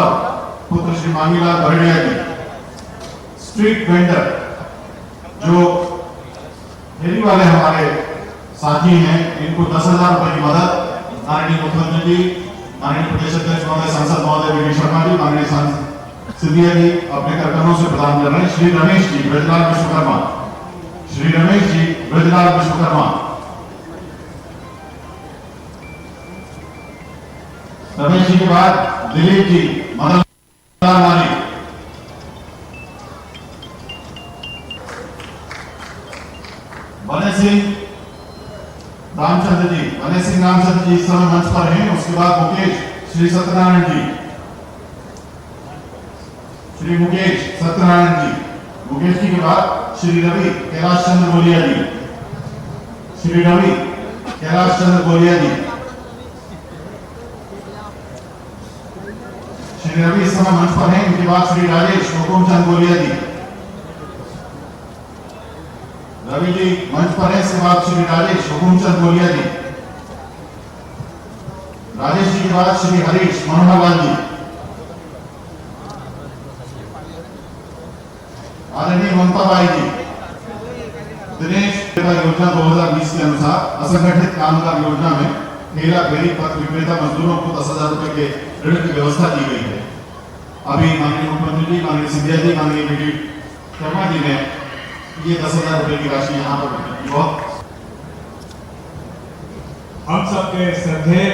मनोहर पुत्र श्री मांगीलाल भरड़िया जी, street vendor जो फेरी वाले हमारे साथी हैं, इनको 10,000 रुपए की मदद माननीय मुख्यमंत्री जी, माननीय प्रदेश अध्यक्ष महोदय, सांसद महोदय वी डी शर्मा जी, माननीय सांसद सिंधिया जी अपने करकमों से प्रदान कर रहे हैं। श्री रमेश जी ब्रजलाल विश्वकर्मा, श्री रमेश जी ब्रजलाल विश्वकर्मा, रमेश जी के बाद दिलीप जी मदन माली, बने सिंह रामचंद्र जी, बने सिंह रामचंद्र जी इस समय मंच पर हैं। उसके बाद मुकेश श्री सत्यनारायण जी, श्री मुकेश सत्यनारायण जी, मुकेश जी के बाद श्री रवि कैलाश चंद्र गोलिया जी, श्री रवि कैलाश चंद्र गोलिया जी, श्री रवि इस समय मंच पर हैं। इनके बाद श्री राजेश हुकुम चंद गोलिया जी, रवि जी मंच पर है। इसके बाद श्री राजेश हुकुम चंद गोलिया जी, राजेश जी के बाद श्री हरीश मनोहर लाल जी, आदरणीय ममता बाई जी, दिनेश योजना 2020 के अनुसार असंगठित कामगार योजना में ठेला फेरी पथ विक्रेता मजदूरों को 10,000 रुपए के ऋण की व्यवस्था की गई है। अभी माननीय मुख्यमंत्री जी, माननीय सिंधिया जी, माननीय वी डी शर्मा जी ने ये 10,000 रुपए की राशि यहाँ पर बहुत हम सबके श्रद्धे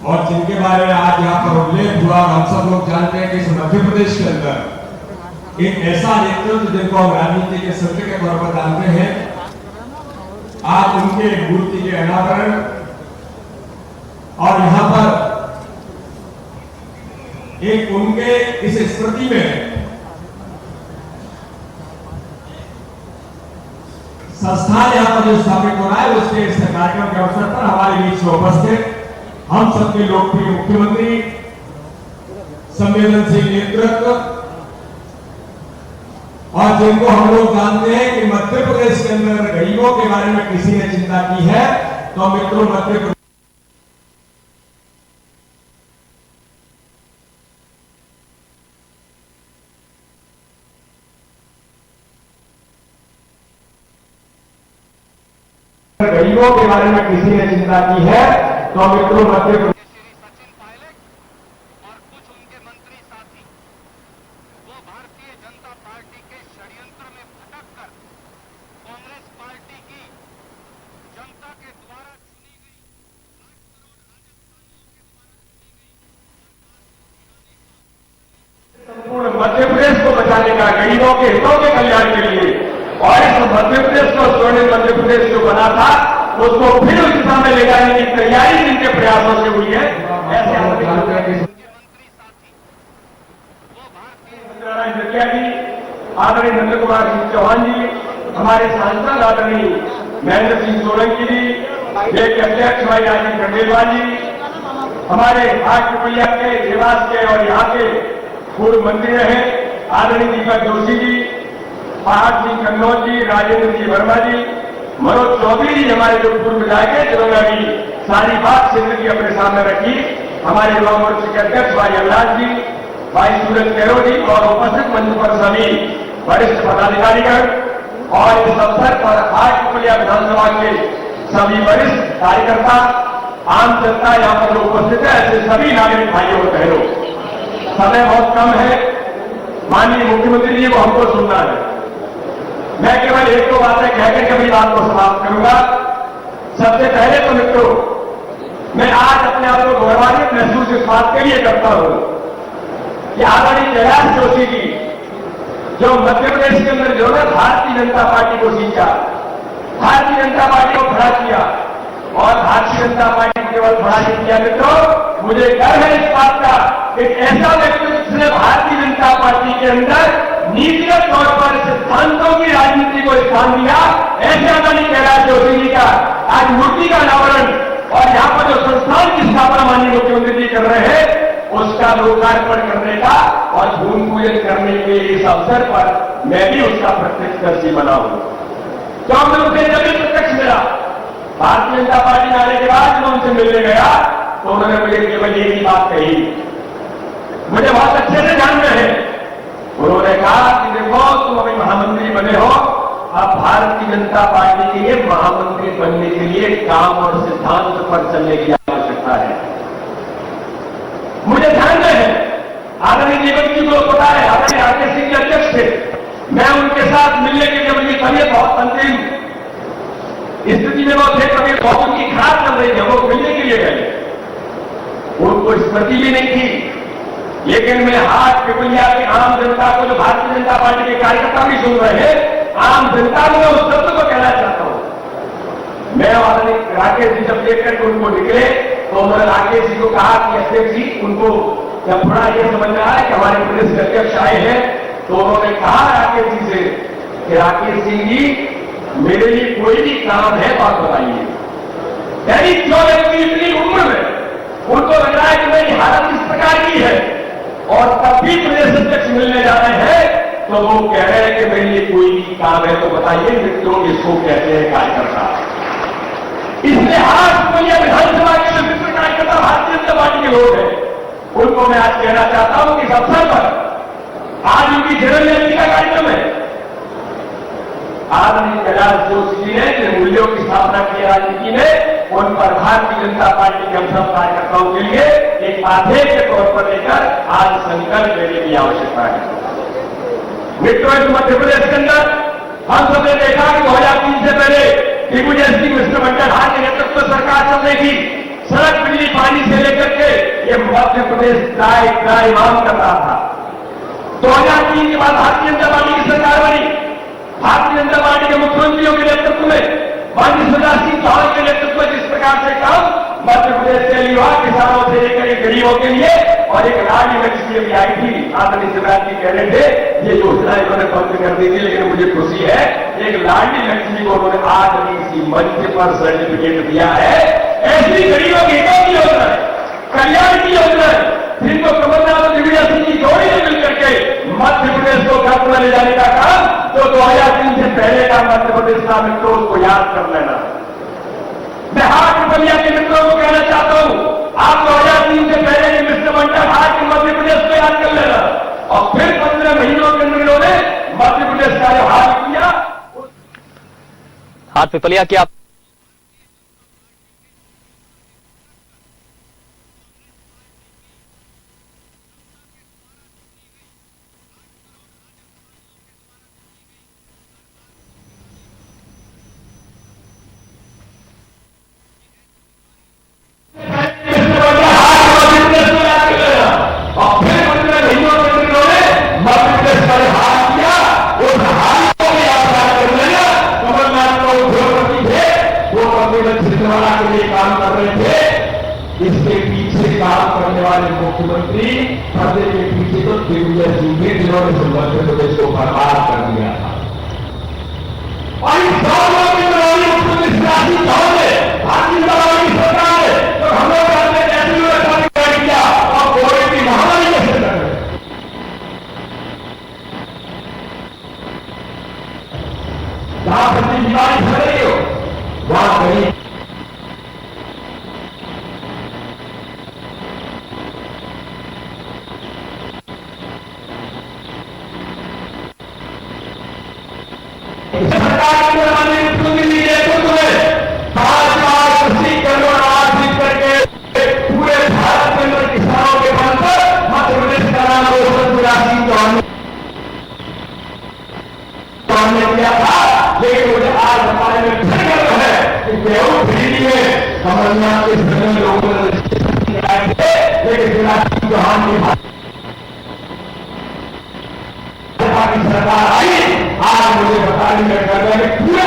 और जिनके बारे में आज यहाँ पर उल्लेख हुआ, हम सब लोग जानते हैं कि इस मध्य प्रदेश के अंदर एक ऐसा नेतृत्व जिनको हम राजनीति के सत्य के तौर पर जानते हैं, आज उनके मूर्ति के अनावरण और यहाँ पर एक उनके इस स्मृति में संस्थान यहाँ पर जो स्थापित हो रहा है, उसके इस कार्यक्रम के अवसर पर हमारे बीच में उपस्थित हम सबके लोकप्रिय मुख्यमंत्री, संवेदनशील नेतृत्व और जिनको हम लोग जानते हैं कि मध्य प्रदेश के अंदर गरीबों के बारे में किसी ने चिंता की है तो मित्रों मध्य प्रदेश गरीबों के बारे में किसी ने चिंता की है तो मित्रों मध्य प्रदेश मध्य प्रदेश को बचाने का, गरीबों के हितों के कल्याण के लिए, और इस मध्य प्रदेश को स्वर्णिम मध्य प्रदेश जो बना था उसको फिर उस दिशा में ले जाने की तैयारी जिनके प्रयासों से हुई है, ऐसे आदरणीय नंद कुमार सिंह चौहान जी, हमारे सांसद आदरणीय महेंद्र सिंह सोलंकी जी, के अध्यक्ष भाई राजीव खंडेलवाल जी, हमारे भाजपा के देवास के और यहाँ के पूर्व मंत्री रहे आदरणीय दीपक जोशी जी, पहाड़ सिंह कन्नौज जी, राजेंद्र जी वर्मा जी, मनोज चौधरी जी, हमारे जो पूर्व विधायक है जिन्होंने अभी सारी बात सिंध की अपने सामने रखी, हमारे युवा मोर्चे के अध्यक्ष भाई अल्लाह जी, भाई सूरज कैरो जी और उपस्थित मंच पर सभी वरिष्ठ पदाधिकारीगण और इस अवसर पर आज कुलिया विधानसभा के सभी वरिष्ठ कार्यकर्ता, आम जनता यहाँ पर जो उपस्थित है, ऐसे सभी नागरिक भाइयों और बहनों, समय बहुत कम है, माननीय मुख्यमंत्री जी को हमको सुनना है। मैं केवल एक दो बातें कहकर के अपनी बात को समाप्त करूंगा। सबसे पहले तो मित्रों, मैं आज अपने आप को गौरवान्वित महसूस इस बात के लिए करता हूं कि आदरणीय कैलाश जोशी जी जो मध्य प्रदेश के अंदर जो भारतीय जनता पार्टी को सींचा, भारतीय जनता पार्टी को खड़ा किया, और भारतीय जनता पार्टी को केवल खड़ा नहीं किया मित्रों, मुझे डर है इस बात का कि ऐसा व्यक्ति जिसने भारतीय जनता पार्टी के अंदर नीतिगत तौर पर सिद्धांतों की राजनीति को स्थान दिया, ऐसे आदरणीय कैलाश जोशी जी का आज मूर्ति का अनावरण और यहाँ पर जो संस्थान की स्थापना माननीय मुख्यमंत्री जी कर रहे हैं, उसका लोकार्पण करने का और भूमि पूजन करने के इस अवसर पर मैं भी उसका प्रत्यक्षदर्शी बना हूं। तो मैं उसे जब भी प्रत्यक्ष मिला, भारतीय जनता पार्टी में आने के बाद मैं उनसे मिलने गया तो उन्होंने मुझे केवल एक ही बात कही मुझे बहुत अच्छे से जानते हैं। उन्होंने कहा कि देखो तुम अभी महामंत्री बने हो, अब भारतीय जनता पार्टी के लिए महामंत्री बनने के लिए काम और सिद्धांत पर चलने की आवश्यकता है। मुझे ध्यान है आदरणीय दीपक जी को पता है, आदरणीय आरके सिंह के अध्यक्ष थे, मैं उनके साथ मिलने के लिए मेरी तबीयत बहुत अंतिम स्थिति में वो थे, तबीयत बहुत उनकी खराब चल रही थी, वो मिलने के लिए गए, उनको स्मृति भी नहीं थी। लेकिन मैं हाथ पिपलिया के आम जनता को, जो भारतीय जनता पार्टी के कार्यकर्ता भी सुन रहे हैं, आम जनता में उस शब्द को कहना चाहता हूं। मैं आदरणीय राकेश जी जब लेकर के उनको निकले तो उन्होंने राकेश जी को कहा कि अध्यक्ष जी, उनको जब थोड़ा यह समझ में आया कि हमारे प्रदेश के अध्यक्ष आए हैं, तो उन्होंने कहा राकेश जी से कि राकेश सिंह जी, मेरे लिए कोई भी काम है बात बताइए। यानी जो व्यक्ति इतनी उम्र में उनको लग रहा है कि मेरी हालत इस प्रकार की है और तब भी प्रदेश अध्यक्ष मिलने जा रहे हैं, तो वो कह रहे हैं कि मेरे लिए कोई भी काम है तो बताइए। मित्रों, इसको कहते हैं कार्यकर्ता। इसलिए आज पिपलिया विधानसभा के जो मित्र कार्यकर्ता भारतीय जनता पार्टी के लोग हैं, उनको मैं आज कहना चाहता हूं कि इस अवसर पर आज उनकी जनरल जयंती का कार्यक्रम है। आदरणीय कैलाश जोशी जी ने जिन मूल्यों की स्थापना की राजनीति में, उन पर भारतीय जनता पार्टी के हम सब कार्यकर्ताओं के लिए एक आदेश के तौर पर लेकर आज संकल्प लेने की आवश्यकता है। मित्रों, इस मध्य प्रदेश के अंदर हम सबने देखा कि 2003 से पहले दिग्विजय सिंह मिश्र मंडल के नेतृत्व में सरकार चल रही थी। सड़क, बिजली, पानी से लेकर के ये मध्य प्रदेश ड्राई मांग कर रहा था। 2003 के बाद भारतीय जनता पार्टी की सरकार बनी। भारतीय जनता पार्टी के मुख्यमंत्रियों के नेतृत्व में, माननीय शिवराज सिंह चौहान के नेतृत्व में जिस प्रकार से काम मध्य प्रदेश के युवा किसानों से लेकर गरीबों के लिए, और एक लाडली लक्ष्मी भी आई थी, आदरणीय शिवराज जी कह रहे थे ये योजना इन्होंने बंद कर दी थी, लेकिन मुझे खुशी है एक लाडली लक्ष्मी को उन्होंने आज इसी मंच पर सर्टिफिकेट दिया है। ऐसी गरीबों के हितों की योजना है, कल्याण की योजना है, जिनको कमलनाथ और दिग्विजय सिंह की जोड़ी ने मिलकर के मध्य प्रदेश को खत्म में ले जाने का काम जो 2003 से पहले का मध्य प्रदेश का, मित्रों उसको याद कर लेना। मैं हाथ पिपलिया के मित्रों को कहना चाहता हूं, आप 2003 से पहले के मिश्र मंडल हाथ के मध्य प्रदेश को याद कर लेना, और फिर 15 महीनों के अंदर इन्होंने मध्य प्रदेश का जो हाल किया। हाथ पिपलिया की आप इसके पीछे काम करने वाले मुख्यमंत्री पर्दे के पीछे तो दिग्विजय सिंह थे, जिन्होंने मध्य प्रदेश को बर्बाद कर दिया था। और इस दोनों की मुख्यमंत्री राशि चाहोगे भारतीय जनता पार्टी की सरकार है, तो हम लोग कहते हैं कैसे कर दिया और कोविड की महामारी कैसे कर रहे, जहां प्रति बीमारी फैल रही हो वहां कहीं सरकार के मुख्यमंत्री नेतृत्व में 5 लाख कृषि करोड़ आर्थिक करके पूरे भारत के अंदर किसानों के मन पर मध्य प्रदेश का नाम रोशन शिवराज सिंह चौहान ने किया था। लेकिन मुझे आज हमारे में गर्व है कि गेहूं खरीदी में कमलनाथ के सभी लोगों ने रजिस्ट्रेशन कराए थे, लेकिन शिवराज सिंह चौहान की सरकार आई, आज मुझे बताने में कर रहे हैं पूरे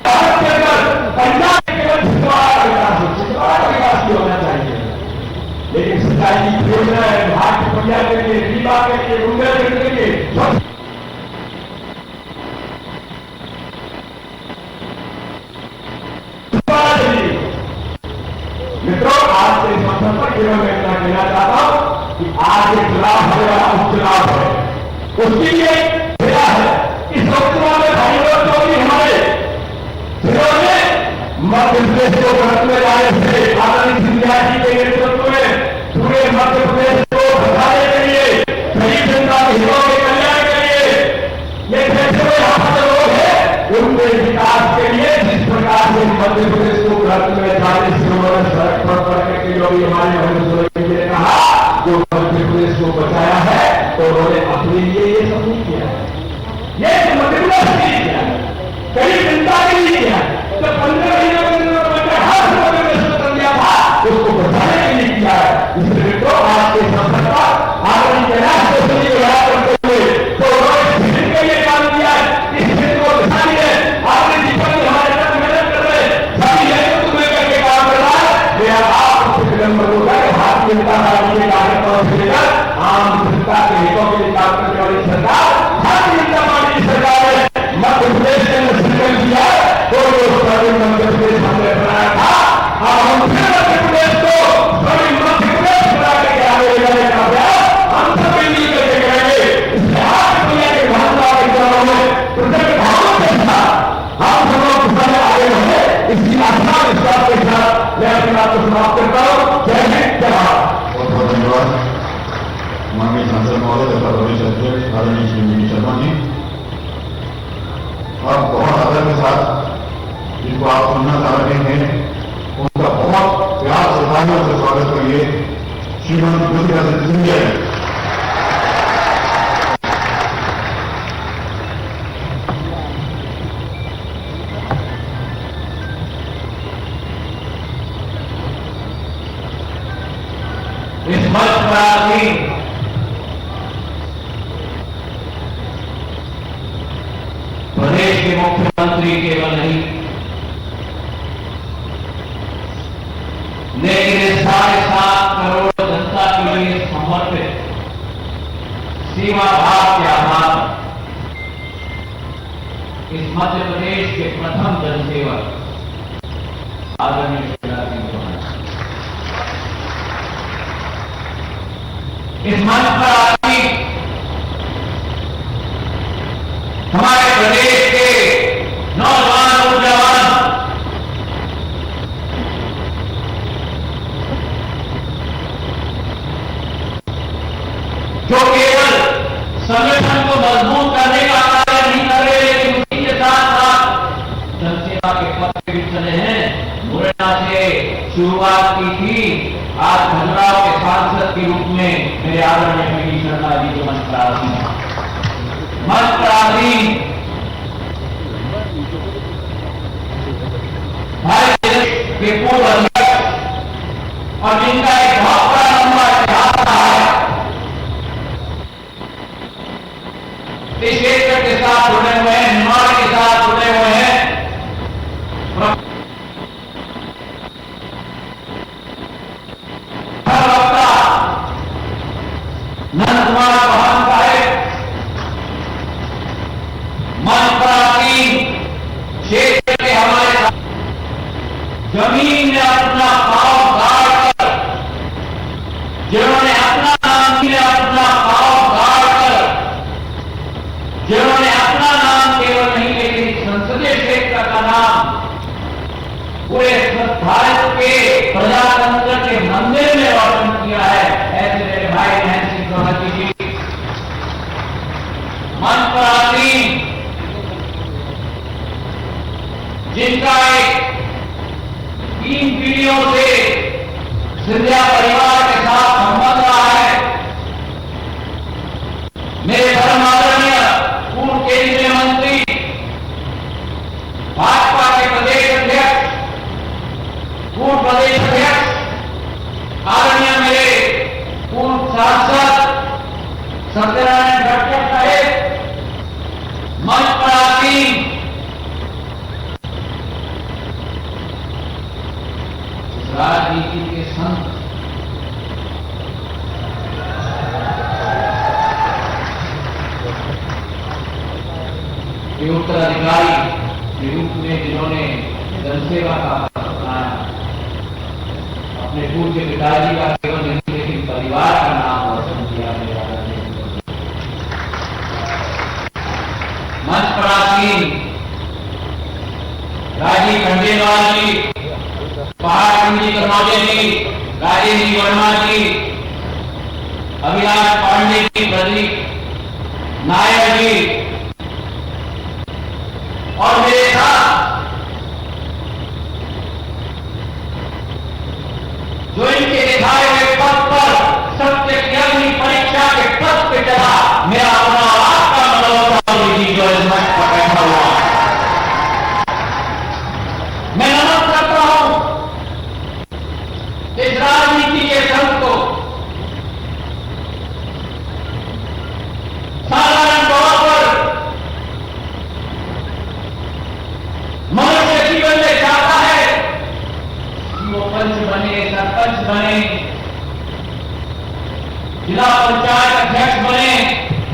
भारत के अंदर पंजाब केवल छिंदवाड़ा का विकास भी होना चाहिए, लेकिन सिंचाई की योजना है हाथ पिपलिया के लिए, रीवा के लिए, रुंगेल के लिए, मित्रों आज के इस अवसर पर केवल मैं इतना कहना चाहता हूं कि आज एक चुनाव होने वाला उपचुनाव है, उसके लिए मेरा है इस उपचुनाव में भाई और चौधरी हमारे जिन्होंने मध्य प्रदेश को भारत में लाए थे, आदरणीय सिंधिया जी के नेतृत्व में पूरे मध्य आदरणीय महेंद्र सोलंकी जी ने कहा जो मध्य प्रदेश को बचाया है तो उन्होंने अपने लिए ये सब नहीं किया, ये मध्य प्रदेश के लिए किया, कई जनता के लिए किया। तो 15 महीने में हाथ मध्य प्रदेश को कर दिया था, उसको बचाने के लिए किया है। इसलिए तो आज के संसद का आदरणीय कैलाश चौधरी को याद करते हुए तो उन्होंने फिर का ये काम किया है, इस क्षेत्र को बचा लिए। आदरणीय दीपक जी हमारे साथ मेहनत कर रहे हैं, सभी नेतृत्व में करके काम कर रहा है। मेरा आप विलंब होगा कि भारतीय जनता पार्टी के कार्यक्रमों से लेकर आम जनता के हितों के लिए काम करने वाली सरकार भारतीय जनता पार्टी की सरकार है। मध्य प्रदेश के अंदर संकल्प किया तो मध्य प्रदेश हमने बनाया था, अब हम फिर मध्य प्रदेश को सभी मध्य प्रदेश बना करके आगे ले जाने का प्रयास हम सभी मिल करके करेंगे। इसलिए आज दुनिया के भाषा के चरणों में प्रत्येक भावों के साथ हम सब लोग आगे बढ़े, इसी आशा विश्वास के साथ मैं अपनी बात को समाप्त करता हूँ। जय हिंद, जय भारत। बहुत बहुत धन्यवाद माननीय सांसद महोदय तथा प्रदेश अध्यक्ष आदरणीय श्री वी शर्मा जी। और बहुत आदर के साथ जिनको आप सुनना चाह रहे हैं उनका बहुत प्यार से तालियों से स्वागत करिए श्रीमती ज्योतिरादित्य सिंधिया जी। इस मंच पर आदमी प्रदेश के मुख्यमंत्री केवल नहीं, लेकिन 7.5 करोड़ जनता के लिए समर्पित सीमा भाव के आधार इस मध्य प्रदेश के प्रथम जनसेवक आदरणीय शिवराज सिंह चौहान इस मंच पर आदमी हमारे प्रदेश के नौजवान ऊर्जावान जो केवल संगठन को मजबूत करने का कार्य नहीं कर रहे, लेकिन उसी के साथ साथ जनसेवा के पथ पे भी चले हैं। मुरैना से शुरुआत की थी, आज खजुराहो के सांसद के रूप में मेरे आदरणीय वी शर्मा जी को मंच पर आदमी भारत देश के पूर्व अध्यक्ष और जिनका एक बहुत बड़ा लंबा इतिहास रहा है, इस क्षेत्र के साथ जुड़े हुए हैं, निर्माण के साथ जुड़े हुए हैं। नंद कुमार चौहान साहेब मंत्रालय क्षेत्र के हमारे जमीन में अपना पांव गाड़कर, जिन्होंने अपना नाम दिया, अपना पांव गाड़कर, जिन्होंने अपना नाम केवल नहीं लेकिन संसदीय क्षेत्र का नाम पूरे भारत के प्रजातंत्र के मंदिर में रोशन किया है, ऐसे मेरे भाई महेंद्र सिंह सोलंकी जी मंच पर आती, जिनका एक 3 पीढ़ियों से सिंधिया परिवार के साथ संबंध रहा है। मेरे परम आदरणीय पूर्व केंद्रीय मंत्री, भाजपा के प्रदेश अध्यक्ष, पूर्व प्रदेश अध्यक्ष आदरणीय मेरे पूर्व सांसद सत्यनारायण गढ़कर साहेब मंच पर आती, राजनीति के संत के उत्तराधिकारी के रूप में जिन्होंने जनसेवा का अपनाया, अपने पूज्य पिताजी का केवल नहीं लेकिन परिवार का नाम रोशन किया। मंच पर आती राजीव खंडेलवाल जी, पहाड़ सिंह जी कनौजे जी, राजेश जी वर्मा जी, अभिलाष पांडे जी, प्रदीप नायर जी और मेरे साथ जो इनके विधायक जिला पंचायत अध्यक्ष बने,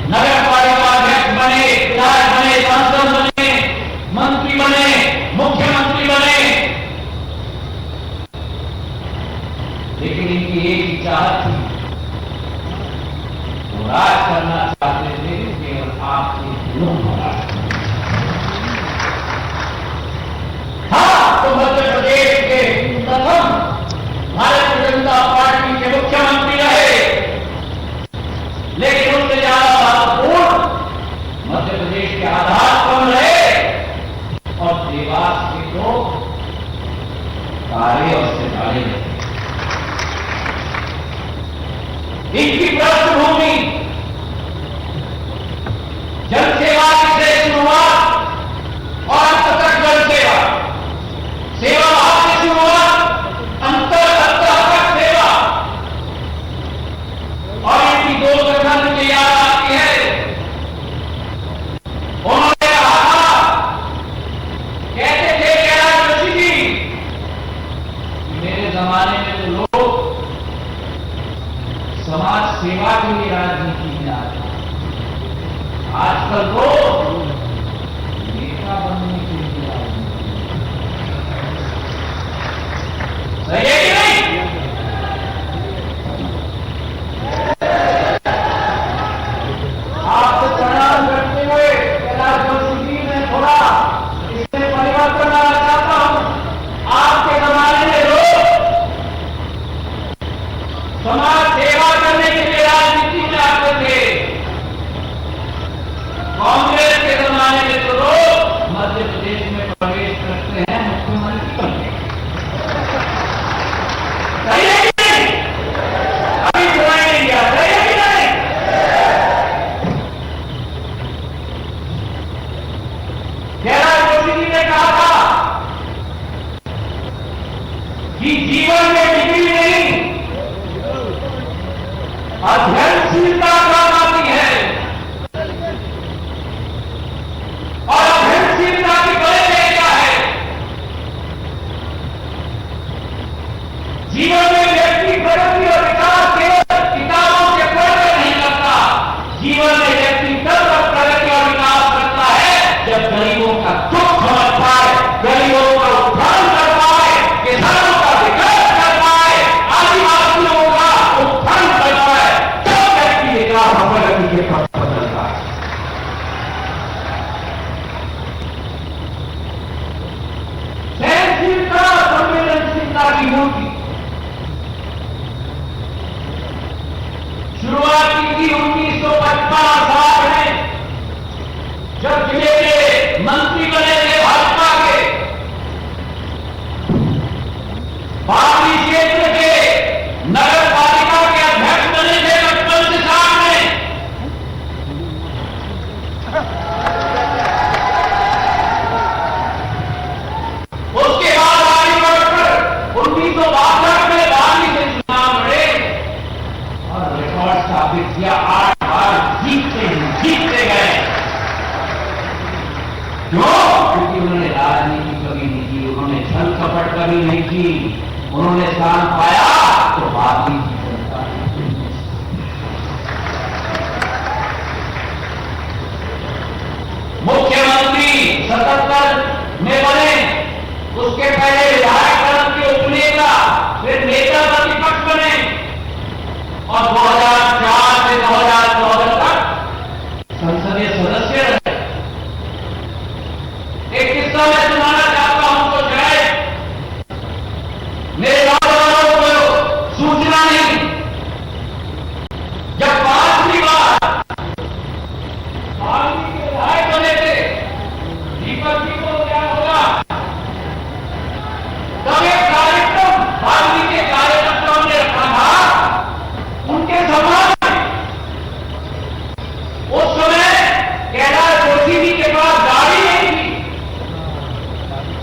नगर पालिका अध्यक्ष बने, विधायक बने, सांसद बने, मंत्री बने, मुख्यमंत्री बने, लेकिन इनकी एक ही चाहत थी, वो राज करना चाहते थे केवल आपके दिलों में राज करना। हाँ, तो मध्य प्रदेश के प्रथम भारतीय जनता पार्टी के मुख्यमंत्री रहे, लेकिन उससे ज्यादा महत्वपूर्ण मध्य प्रदेश के आधार कौन रहे और देवास के तो तारे और सितारे रहे। इनकी पृष्ठभूमि जनसेवा से शुरुआत और अंत तक जनसेवा, सेवा भाव से शुरुआत, अंतर तक सेवा, और इनकी दो गठन मुझे याद आती है। उन्होंने कहा, कहते थे कैलाश जोशी जी, मेरे जमाने में तो लोग समाज सेवा के लिए राजनीति में आते, आजकल तो नेता बनने के लिए राजनीति। सही है कि नहीं? आपसे प्रणाम करते हुए कैलाश जोशी जी मैं थोड़ा इसमें परिवर्तन लाना चाहता हूं। आपके जमाने में लोग समाज सेवा करने के लिए राजनीति में आते थे। कांग्रेस के जमाने में तो लोग मध्य प्रदेश में प्रवेश करते हैं मुख्यमंत्री बनने। सही है कि नहीं? अभी सुनाई नहीं दिया। सही है कि नहीं? कैलाश जोशी जी ने कहा था कि जीवन में डिग्री नहीं, अध्ययनशीलता काम आती है, और अध्ययनशीलता की वजह क्या है? जीवन में व्यक्ति प्रगति और विकास केवल किताबों से पढ़कर नहीं करता। जीवन में व्यक्ति तब तक प्रगति और विकास करता है जब गरीबों का दुख समझ पाए, गरीबों का उत्थान कर पाए, किसानों का विकास कर पाए, आदिवासियों का उत्थान कर पाए, तब व्यक्ति विकास और प्रगति के पथ पर चलता है। सहनशीलता, संवेदनशीलता की मूर्ति शुरुआत की थी 1955 में, जब जिले के मंत्री बने थे भाजपा के, बागी क्षेत्र के नगर पालिका के अध्यक्ष बने थे 55 से 60 में। उसके बाद आगे बढ़कर 1962 में बागी से चुनाव लड़े और रिकॉर्ड स्थापित किया। 8 बार जीतते गए। क्यों? क्योंकि उन्होंने राजनीति कभी नहीं की, उन्होंने छल कपट कभी नहीं की, उन्होंने स्थान पाया तो बागी की जनता। मुख्यमंत्री 77 में बने, उसके पहले विधायक दल के उपनेता, फिर नेता प्रतिपक्ष बने, और 2004 से 2014 तक संसदीय सदस्य रहे। एक किस्सा मैं सुनाना चाहता हूं, तो शायद मेरे नौजवानों को सूचना नहीं। जब 5वीं बार बागी के विधायक बने थे, दीपक जी को क्या होगा, तब एक कार्यक्रम बागी के कार्यकर्ताओं ने रखा था उनके समाज में। उस समय कैलाश जोशी जी के पास गाड़ी नहीं थी।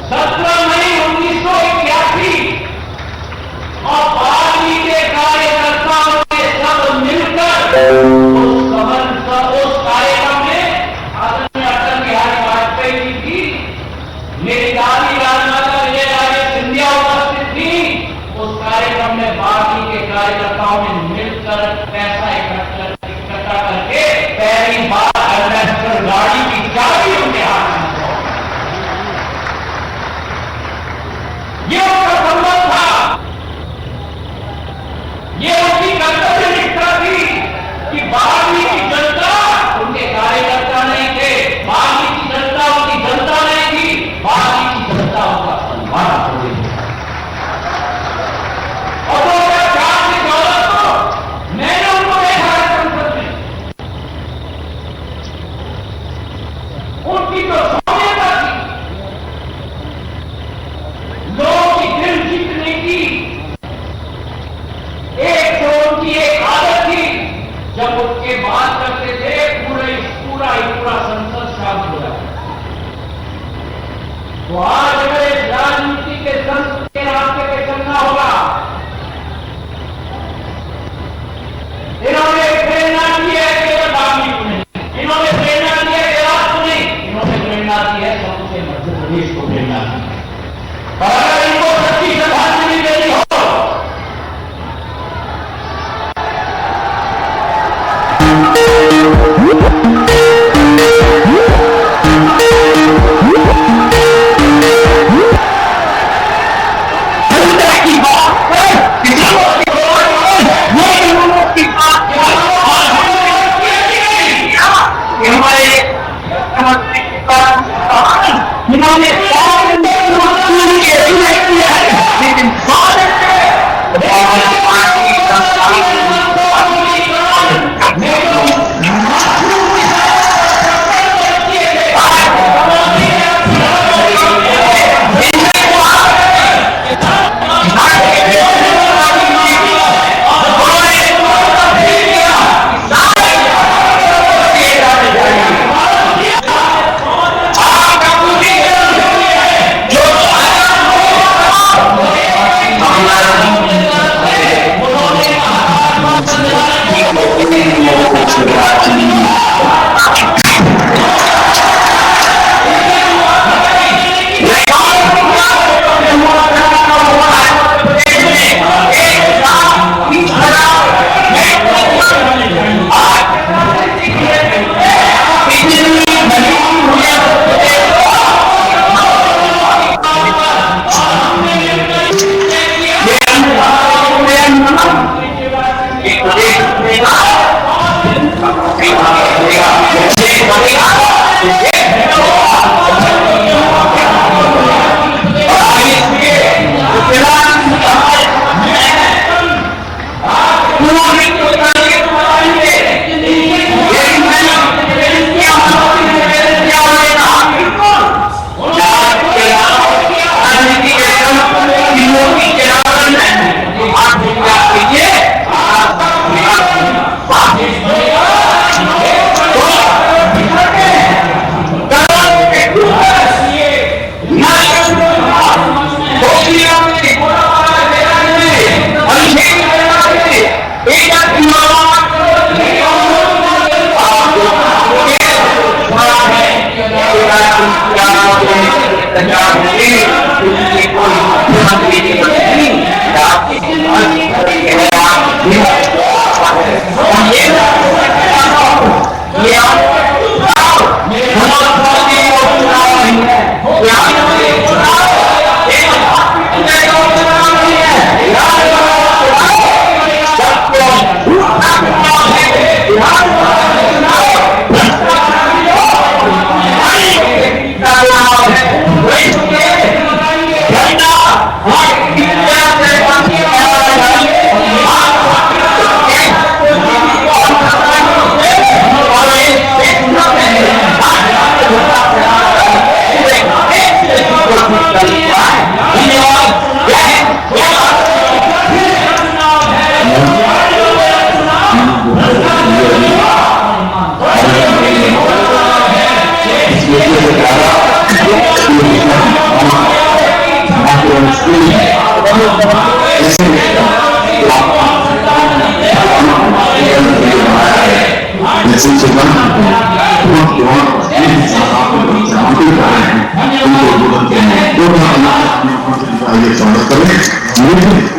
17 मई 1981 और बागी के कार्यकर्ताओं ने सब मिलकर उस कार्यक्रम में आदरणीय अटल बिहारी वाजपेयी जी की, मेरी दादी राजमाता विजय राजे सिंधिया उपस्थित थी। उस कार्यक्रम में बागी के कार्यकर्ताओं ने मिलकर पैसा ये उनकी कर्तव्य निष्ठा थी कि बागी की जनता उनके कार्यकर्ता नहीं थे, बागी की जनता उनकी जनता नहीं थी, बागी की जनता उनका सम्मान करती थी। और 2004 की दौलत को मैंने उनको देखा है संसद में, उनकी तो सौम्यता थी, लोगों की दिल जीतने की एक आदत थी। जब उनके बात करते थे पूरा संसद शांत हो जाता। तो आज अगर इस राजनीति के संस्कृति के रास्ते पे चलना होगा, इन्होंने प्रेरणा दी है केवल बागी को नहीं, इन्होंने प्रेरणा दी है गुजरात को नहीं, इन्होंने प्रेरणा दी है सबसे मध्य प्रदेश को प्रेरणा दी। और अगर इनको सच्ची श्रद्धांजलि देनी हो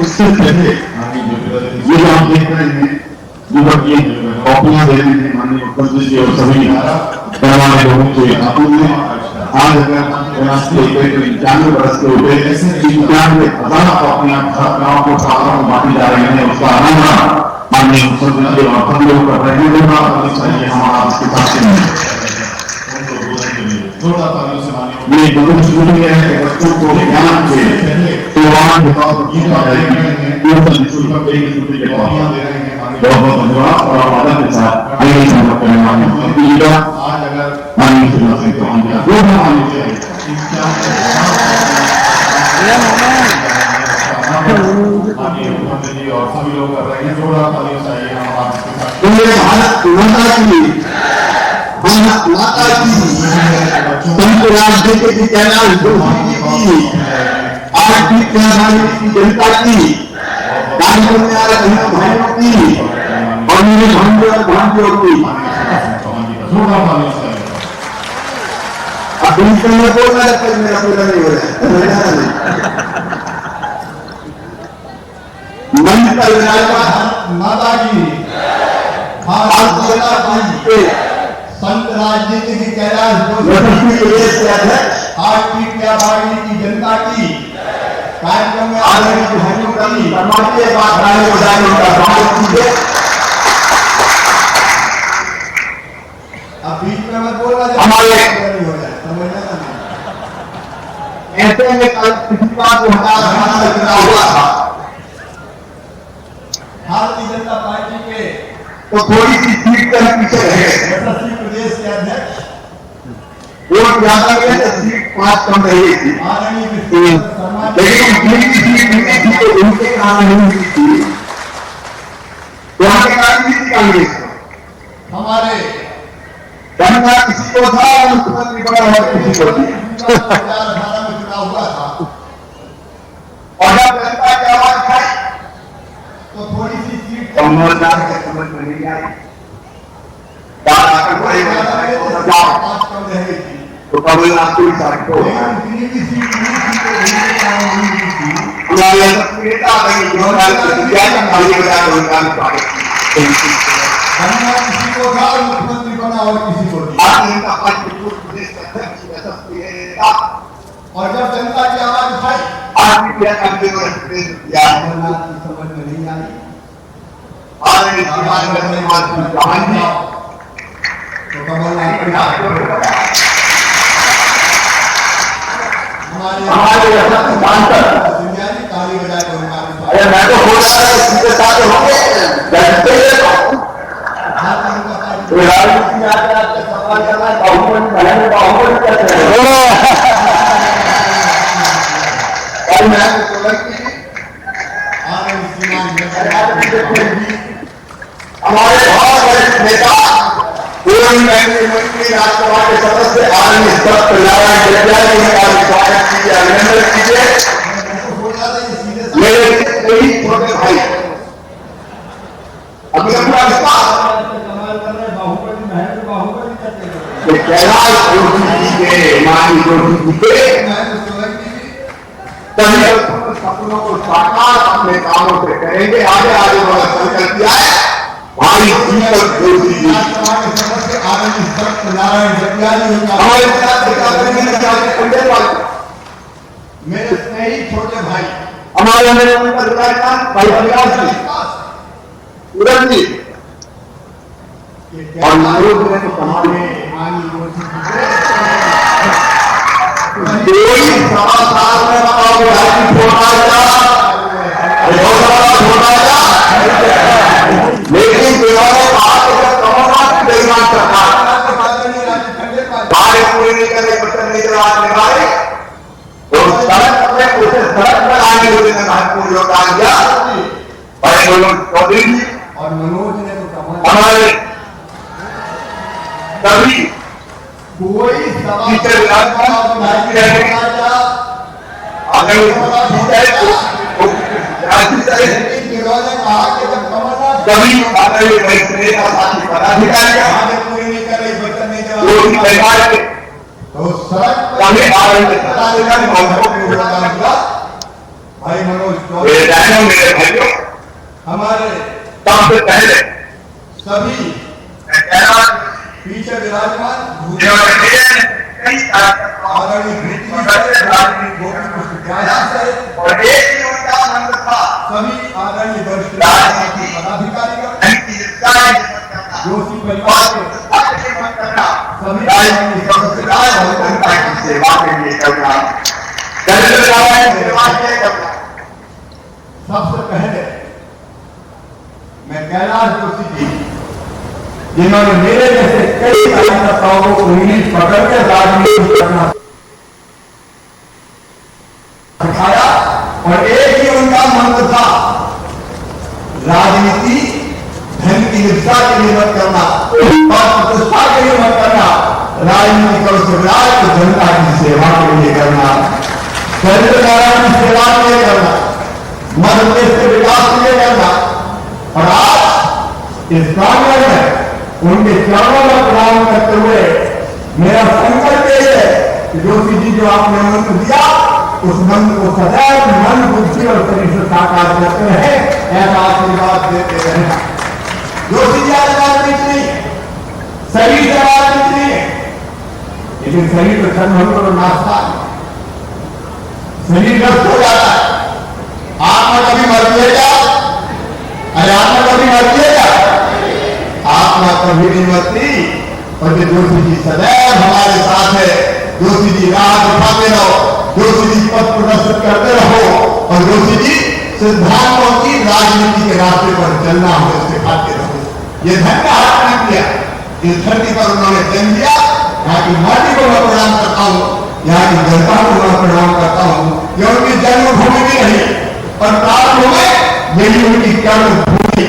उससे पहले ये जो आप देख रहे हैं जो कॉपियां दे रहे हैं माननीय मुख्यमंत्री जी और सभी लोगों को आज अगर 95 बरस के हुए ऐसे 91,000 अपने गाँव को छात्रों को बांटी जा रहे हैं, उसका आनंद माननीय मुख्यमंत्री और हम लोग कर रहे हैं। चाहिए हमारा इसके साथ ये दोनों शुरू है बच्चों को ज्ञान के तो वहां बहुत बहुत धन्यवाद और आदर के साथ आगे संपर्क करने वाले आज अगर माननीय मुख्यमंत्री को हम मुख्यमंत्री और सभी लोग कर रहे हैं। जोरदार तालियां चाहिए हमारा इसके साथ। भारत माता की संत राजनीति की कैलाश आज की जनता की कार्यक्रम में आ रहे भाइयों की और मेरे भांजे और भांजियों की जोरदार तालियां चाहिए। अब बिल्कुल में बोलना जब तक मेरा पूरा नहीं हो रहा है मंच पर माता की भारत माता की संत राजनीति की कैलाश यशस्वी प्रदेश के अध्यक्ष आज की क्या बागी की जनता की कार्यक्रम में आ रहे भाइयों की समाजीय बात रानी बजाने का स्वागत कीजिए। अब बीच में मत बोलना जब हमारे नहीं हो जाए, समझना नहीं। ऐसे में कल किसी बात को हटा चुनाव हुआ था भारतीय जनता पार्टी के तो थोड़ी सी सीट पर पीछे रहे। यशस्वी प्रदेश के अध्यक्ष वोट ज्यादा मिले तो सीट 5 कम रही थी, आदरणीय विष्णु शर्मा जी लेकिन जितनी सीट मिली थी तो उनके कारण नहीं मिली थी। वहां के कारण भी थी कांग्रेस को हमारे बनना किसी को था और मुख्यमंत्री बना और किसी को थी। 2018 में चुनाव हुआ था और जब जनता की आवाज खाई तो थोड़ी सी सीट कमलनाथ के समझ में नहीं आई। पांच कम रह गई थी, तो कमलनाथ को साथ को लेकिन जितनी भी सीट मिली थी तो उनके कारण नहीं मिली थी। हमारे नेता बनना किसी को था और मुख्यमंत्री बना और किसी को नहीं। और जब जनता की आवाज उठाई कमलनाथ की समझ में नहीं आई। तो कमलनाथ हमारे सिंधिया जी ताली बजाए तो उनका अरे मैं तो बोल रहा था इसके साथ होंगे राजनीति में आते आते सवाल करना बाहुबली बहन बाहुबली कहते हैं और मैं तो सोलंकी हमारे बहुत बड़े नेता पूर्व मंत्री राज्यसभा के सदस्य आनंद सत्यनारायण जटिया जी का स्वागत कीजिए, अभिनंदन कीजिए। मेरे कई छोटे भाई अभी अपना विश्वास कैलाश जोशी जी के मानी जोशी जी के सभी सपनों को साकार अपने कामों से करेंगे। आगे आगे बड़ा संकल्प किया है भाई दीपक जोशी जी आनंद सत्यनारायण जटिया जी हमारे साथ पंडित वाले मेरे स्नेही छोटे भाई हमारे मेरे भाई अभिलाष जी उदन जी और मनोज ने तो समाने कोई सवा साल में बताओ लेकिन कमलनाथ की बेईमान सरकार कार्य पूरे नहीं करने बच्चन नहीं निभाए और सड़क में उसे सड़क पर आने वाले ने महत्वपूर्ण योगदान दिया। भाई मनोज चौधरी जी और मनोज ने तो हमारे सभी कोई टीचर सभी पूरे नहीं कर रही बच्चन नहीं तो सड़क भाई मनोज मेरे भाइयों हमारे सबसे पहले सभी पीछे विराजमान कई और एक ही उनका मंत्र था सभी आदरणीय वरिष्ठ पदाधिकारीगण जोशी परिवार के सभी आदरणीय जनता की सेवा के लिए करना, सेवा के लिए करना। सबसे पहले मैं कैलाश जोशी जी, जिन्होंने मेरे जैसे कई कार्यकर्ताओं को इंग्लिश पकड़ के राजनीति करना सिखाया, और एक ही उनका मंत्र था, राजनीति धन की हिंसा के लिए मत करना और प्रतिष्ठा के लिए मत करना, राजनीति करो स्वराज को जनता की सेवा के लिए करना, दरिद्र नारायण की सेवा के लिए करना, मध्य प्रदेश के विकास के लिए करना। और आज इस कांग्रेस में उनके चरणों में प्रणाम करते हुए मेरा संकल्प यह है कि जोशी जी जो आपने मंत्र दिया, उस मंत्र को सदैव मन, बुद्धि और शरीर से साकार करते रहे, ऐसा आशीर्वाद देते रहे। जोशी जी आज राजनीति नहीं है, शरीर से राजनीति नहीं है, लेकिन शरीर तो क्षण और नाश्ता है, शरीर नष्ट हो जाता है, आत्मा कभी मरती है क्या? अरे आत्मा कभी मरती है क्या? आत्मा कभी नहीं मरती। और जोशी जी सदैव हमारे साथ है। जोशी जी राह दिखाते रहो, जोशी जी पथ प्रदर्शित करते रहो, और जोशी जी सिद्धांतों की राजनीति के रास्ते पर चलना हमें सिखाते रहो। ये धन का हाथ नहीं किया, इस धरती पर उन्होंने जन्म दिया। यहाँ की माटी को मैं प्रणाम करता हूँ, यहाँ की जनता को मैं प्रणाम करता हूँ। ये उनकी जन्मभूमि भी रही, और प्रारंभ में यही उनकी कर्मभूमि।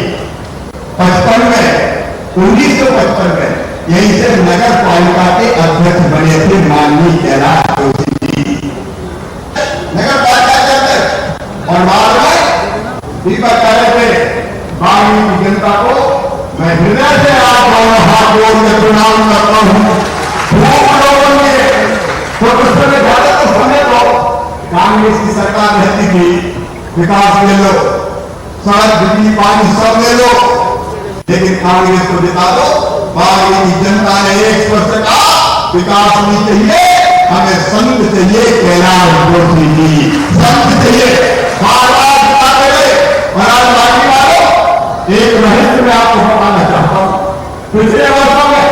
1955 में यहीं से नगर पालिका के अध्यक्ष बने थे माननीय कैलाश जोशी जी, नगर पालिका के अध्यक्ष। और बाद में दीपक कार्य थे बागनी की जनता को मैं हृदय से आप दोनों हाथ जोड़ के प्रणाम करता हूँ। लोगों ने तो समय तो कांग्रेस की सरकार रहती थी, विकास ले लो, सड़क बिजली पानी सब ले लो, लेकिन कांग्रेस को जिता दो। बागनी की जनता ने एक स्वर से कहा विकास नहीं चाहिए, हमें संत चाहिए, कैलाश जोशी जी संत चाहिए। बार बार जिताते गए। और आज बाकी वालों, एक रहस्य में आपको बताना चाहता हूं। पिछले वर्षों में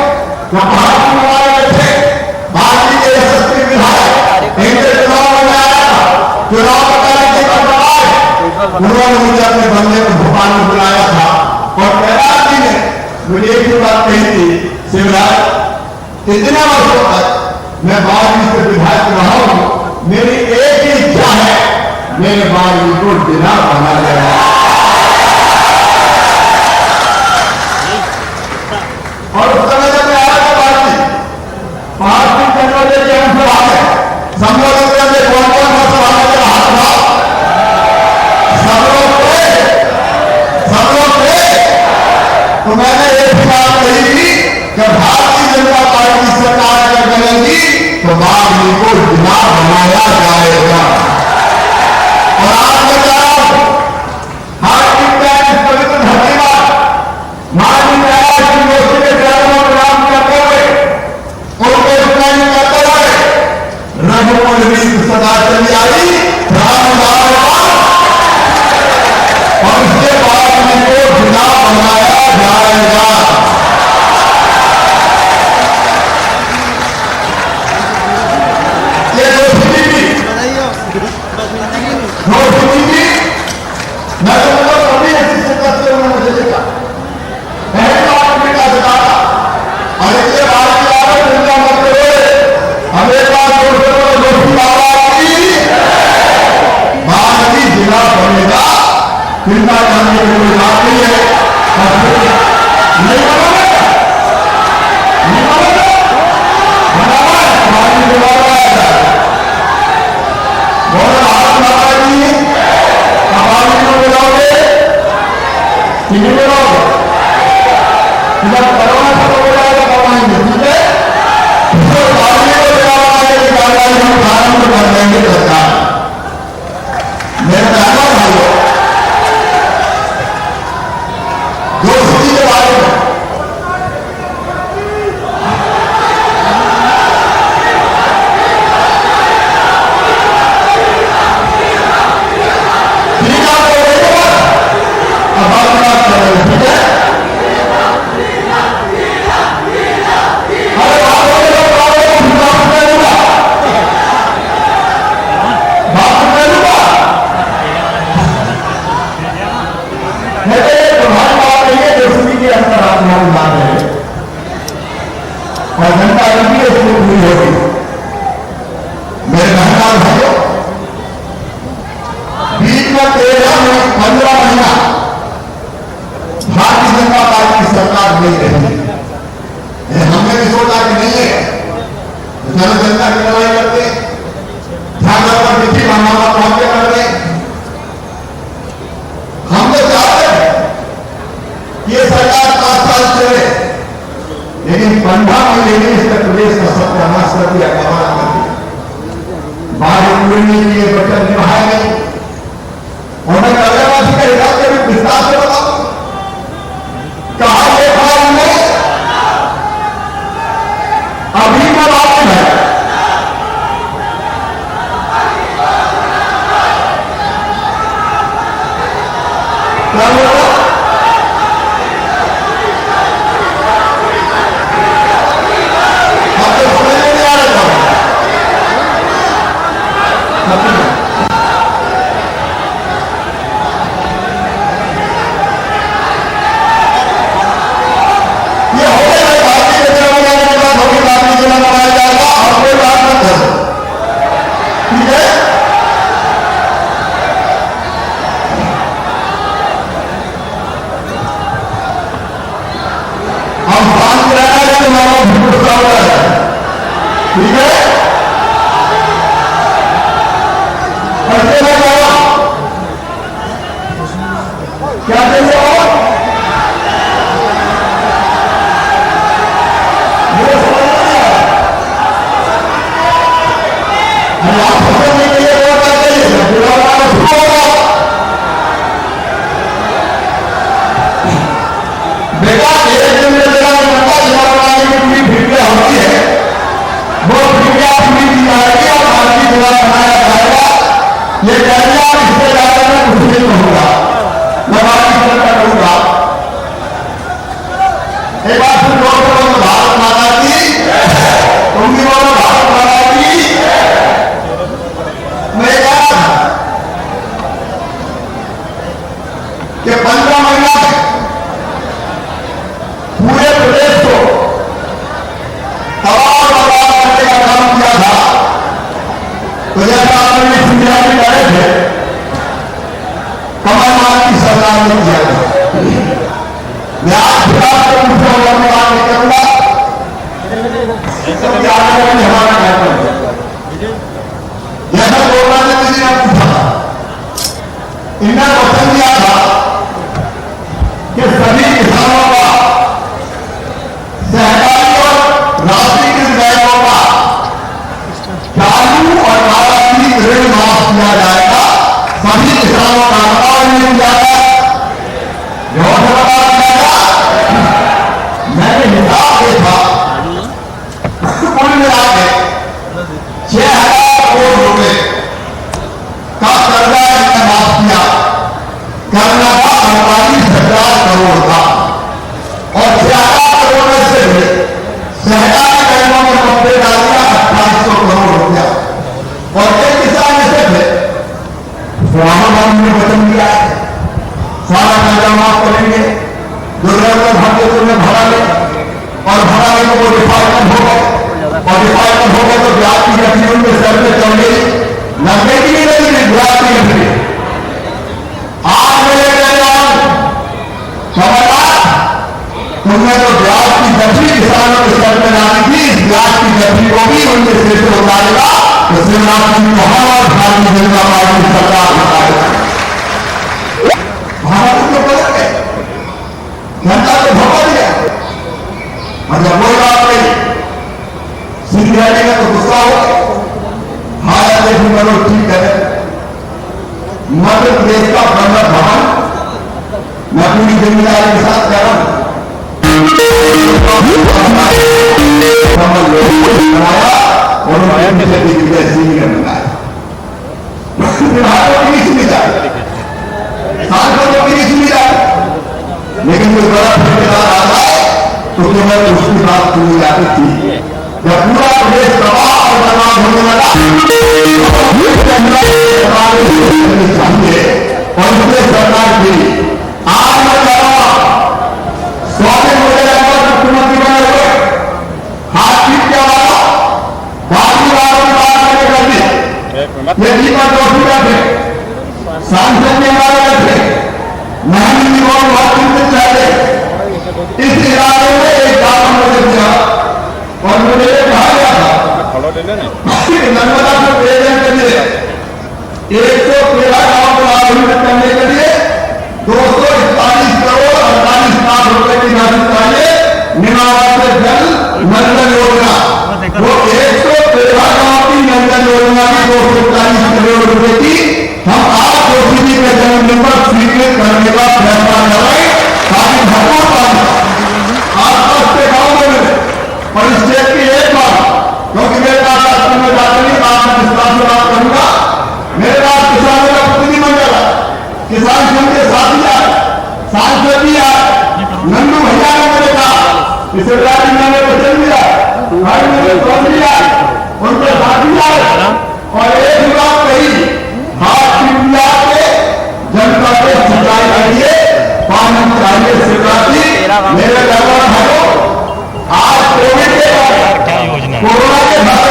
जब महाराष्ट्र में हमारे थे भारतीय के यशस्वी विधायक इनके चुनाव में आया था, चुनाव करने के बाद उन्होंने मुझे अपने बंगले में भोपाल में बुलाया था, और कैलाश जी ने मुझे एक ही बात कही थी, शिवराज इतने वर्षों तक मैं बागनी से विधायक रहा हूं, मेरी एक ही इच्छा है, मेरे बागनी को जिला बना जाए। और उस समय जब मैं आया था पार्टी चंद्रोदय की हम सभा में संबोधित करके कौन कौन सा सभा में हाथ उठाओ, सब लोग थे। तो मैंने एक बात कही थी कि भारतीय जनता पार्टी की सरकार अगर बनेगी तो बागनी को जिला बनाया जाएगा। और आज मैं कह रहा हूं, हार्दिक पवित्र धरती पर माननीय कैलाश जोशी के चरणों में प्रणाम करते हुए, उनको स्मरण करते हुए, रघुकुल रीत सदा चली आई, राम राम और उसके बाद उनको जिला बनाया जाएगा। ये जोशी जी मैं तो कभी ऐसी शिद्दत से उन्होंने मुझे देखा, पहले तो आदमी का दिखाता, और इसके बाद की आवाज चिंता मत करो, हमेशा जोशी बाबा की बागनी जिला बनेगा, चिंता करने की कोई बात नहीं है। नहीं बनोगे, नहीं बनोगे, बराबर बागनी जिला बनाएगा। बहुत हाथ लगा दी, बागनी को बुलाओगे कि नहीं बुलाओगे? जब कोरोना खत्म हो जाएगा तब आएंगे, ठीक है? तो बागनी को बुलाओगे कि कार्रवाई हम प्रारंभ कर देंगे सरकार। मेरे मेहमान भाइयों, जोशी के बारे में जनता पार्टी की सरकार नहीं रही। हमने भी सोचा कि नहीं है, जनता की लड़ाई करते, ध्यान चिट्ठी हमारा पहुंचे करते। हम तो चाहते हैं कि ये सरकार 5 साल चले, लेकिन 15 महीने में इसने प्रदेश का सत्यानाश कर दिया, कमाल कर दिया। बाहर पूरने के लिए बचत निभाया नहीं। और मैं कल्याणवासी के इलाके में विस्तार से बताऊं, कहा यह बात नहीं, अभी का बात है। क्या बोला? आप तो समझ में नहीं आ रहा था। ये हो गया है, भारतीय जनता पार्टी के बाद होगी, भारतीय जनता बनाया जाएगा और कोई बात मत करो, ठीक है? हम शांत रहना है, तुम्हारा भूख साफ है, ठीक है? कैसे मैं कहा क्या चाहिए और मुझे समझ नहीं आया। अरे आप समझने के लिए और क्या चाहिए? पूरा काम शुरू होगा। बेटा एक दिन में जरा जनता बनाने की पूरी प्रक्रिया होती है, वो प्रक्रिया पूरी की जाएगी और भारतीय जनता बनाया जाएगा। ये कहना इससे ज्यादा मैं कुछ नहीं कहूंगा, मैं भारतीय जनता कहूंगा। एक बार फिर लोग बोलो भारत माता की, तुम भी बोलो भारत माता की। मैं कह रहा था कि 15 महीना में पूरे प्रदेश को तबाह बर्बाद करने का काम किया था। तो जैसा आपने सुनिया में करे थे, कमलनाथ की सरकार ने किया था। मैं आज विकास को मुझे होने बात नहीं करूंगा, सब याद रखेंगे हमारा कार्यक्रम। जैसा कोरोना ने किसी ने पूछा, इन्होंने वचन दिया था कि सभी किसानों का, सहकारी और राष्ट्रीयकृत बैंकों का चालू और आगामी ऋण माफ किया जाएगा, सभी किसानों का अनुदान मिल जाएगा, योजना जाएगा। मैंने हिसाब देखा, कुल मिला के 6,000 करोड़ रुपए का कर्जा इन्हें माफ किया। करना था 48,000 करोड़ का, और 6,000 करोड़ में से सहकारी बैंकों में कब्जे डाल दिया 2800 करोड़ रुपया। और एक किसान ऐसे थे, राहुल गांधी ने वचन दिया है सारा कर्जा माफ करेंगे, जो रेगुलर भरते थे उन्हें भरा ले, और भरा ले तो वो डिफॉल्टर हो गए, और डिफॉल्टर हो गए तो ब्याज की रकम उनके सर पे चढ़ गई, नब्बे की नहीं लगी ब्याज की रकम। आज मेरे कल्याण कमलनाथ, तुमने तो ब्याज की दर्जी किसानों के सर में डाली थी, इस ब्याज की दर्जी को भी उनके सिर से उतारेगा तो शिवराज सिंह चौहान और भारतीय जनता पार्टी की सरकार उतारेगा। भारत को बदल गए, जनता को धोखा दिया। मतलब कोई बात नहीं, सीधी रहेगा तो गुस्सा हो, हाया देखी करो, ठीक है। मध्य प्रदेश का बंदर भवन मैं पूरी जिम्मेदारी के साथ कह रहा हूं, बनाया और उन्होंने सीनियर बनाया। विभागों की सुविधा, सांसदों की सुविधा, लेकिन कोई बड़ा ठेकेदार आता है तो केवल उसकी बात सुनी जाती थी। जब पूरा प्रदेश तबाह और बर्बाद होने लगा, चाहिए और इसलिए सरकार की आज मैं कह रहा हूं, स्वामी मुख्यमंत्री बने हुए हाथ पीट के वाला बाकी वालों की बात करके कर दी। ये दीपक जोशी बैठे, सांसद के हमारे बैठे, महंगी और बहुत चिंतित चाहते इस इलाके में एक काम मुझे दिया और मुझे कहा गया था नर्मदा को पेयजल के लिए 113 गांव को लाभान्वित करने के लिए 241 करोड़ 48 लाख रुपए की राशि चाहिए। निमावत जल नंदन योजना वो 113 गांव की नंदन योजना की 241 करोड़ रुपए की हम आज जोशी के जन्मदिन पर स्वीकृत करने का फैसला करें ताकि भरपूर पानी आसपास के गांव में मिले। और इस स्टेट की एक बात, क्योंकि मेरे पास रास्ते में जाते नहीं, आज मैं विस्तार से बात करूंगा। मेरे पास किसानों का प्रतिनिधिमंडल है, किसान संघ के साथी आए, सांसद भी आए, नंदू भैया ने मुझे कहा कि शिवराज जी मैंने वचन दिया, भाई मेरे कौन दिया, उनके साथी आए और एक बात कही, हाथ इंडिया के जनता के सिंचाई के लिए पानी चाहिए। शिवराज जी मेरे जवान भाइयों, आज कोविड के बाद कोरोना के बाद